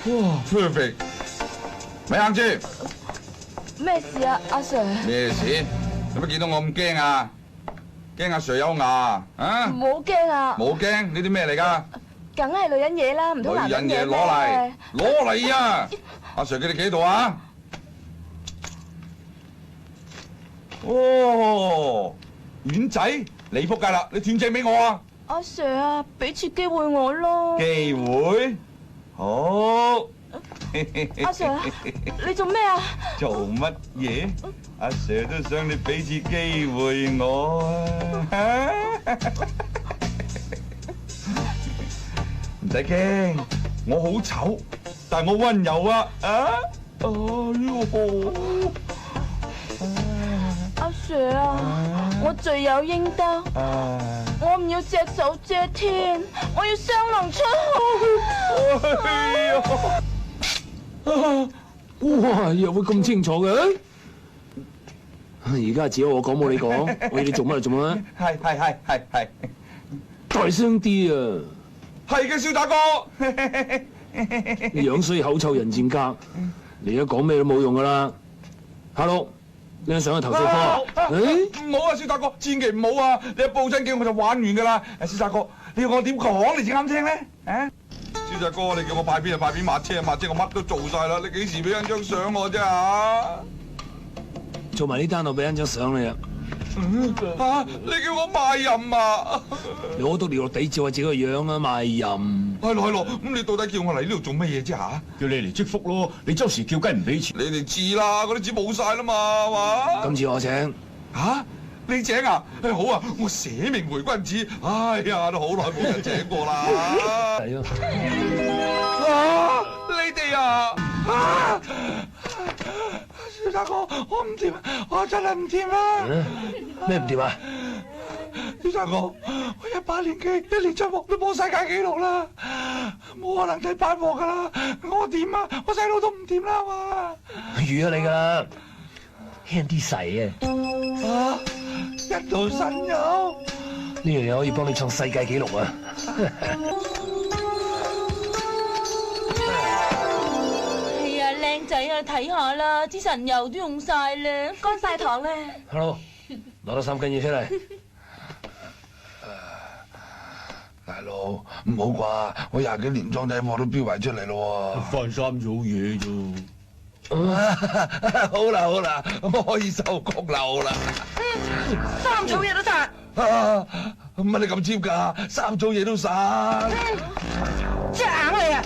哇 ，perfect！咪行住，咩事啊，阿 Sir？咩事？做乜見到我咁驚啊？驚阿 Sir 有牙啊？唔好驚啊！冇驚，呢啲咩嚟㗎？梗係女人嘢啦，唔通男人嘢女人嘢咩？攞嚟啊！阿 Sir 叫你企喺度啊！哦，丸仔，你仆街啦！你斷正俾我啊！阿 Sir 啊，俾次機會我咯。機會好。阿 Sir 啊，你做咩啊？做乜嘢？阿 Sir 都想你俾次機會我啊！唔使驚，我好醜，但係我溫柔啊！啊！哎呦！阿 Sir 啊，我罪有應得，我唔要隻手遮天，我要雙龍出號。哎呀！哇！又會咁清楚嘅？而家只有我講冇你講，我要你做乜就做乜。係，大聲啲啊！係嘅，蕭大哥。你樣衰口臭人賤格，你而家講咩都冇用噶啦。Hello， 你想上去投訴科？唔好啊，蕭大哥，千祈唔好啊！你一報真警我就玩完噶啦。蕭大哥，你要我點講你先啱聽咧？啊？蕭大哥，你叫我拜邊就拜邊，抹車抹車，我乜都做晒啦。你幾時俾人張相我啫嚇？做埋呢單我俾張相你啊！你叫我賣淫啊？攞到落地照下自己個樣啊！賣淫係咯，咁你到底叫我嚟呢度做乜嘢啫嚇？叫你嚟積福咯，你周時叫雞唔俾錢。你哋知啦，嗰啲紙冇晒啦嘛，係嘛？今次我請嚇？你請啊？好啊，我寫明回君子。哎呀，都好耐冇人請過啦。係咯。你哋啊！蕭大哥，我唔掂，我真係唔掂啊！咩唔掂啊？蕭大哥，我18年機一年出鑊都破世界紀錄啦，冇可能第8鑊噶啦，我掂啊？我細佬都唔掂啦嘛！預咗你噶啦，輕啲使啊！一度神有呢樣嘢可以幫你創世界紀錄啊！係啊，靚仔啊，睇下啦，支神油都用晒啦，乾晒糖啦。Hello， 攞多3斤嘢出嚟。大佬，唔好啩，我20幾年裝底貨都飆埋出嚟咯翻3組嘢啫。好啦，我可以收工樓啦。 3組嘢都晒。乜你咁尖㗎？3組嘢都散。即係硬嚟啊！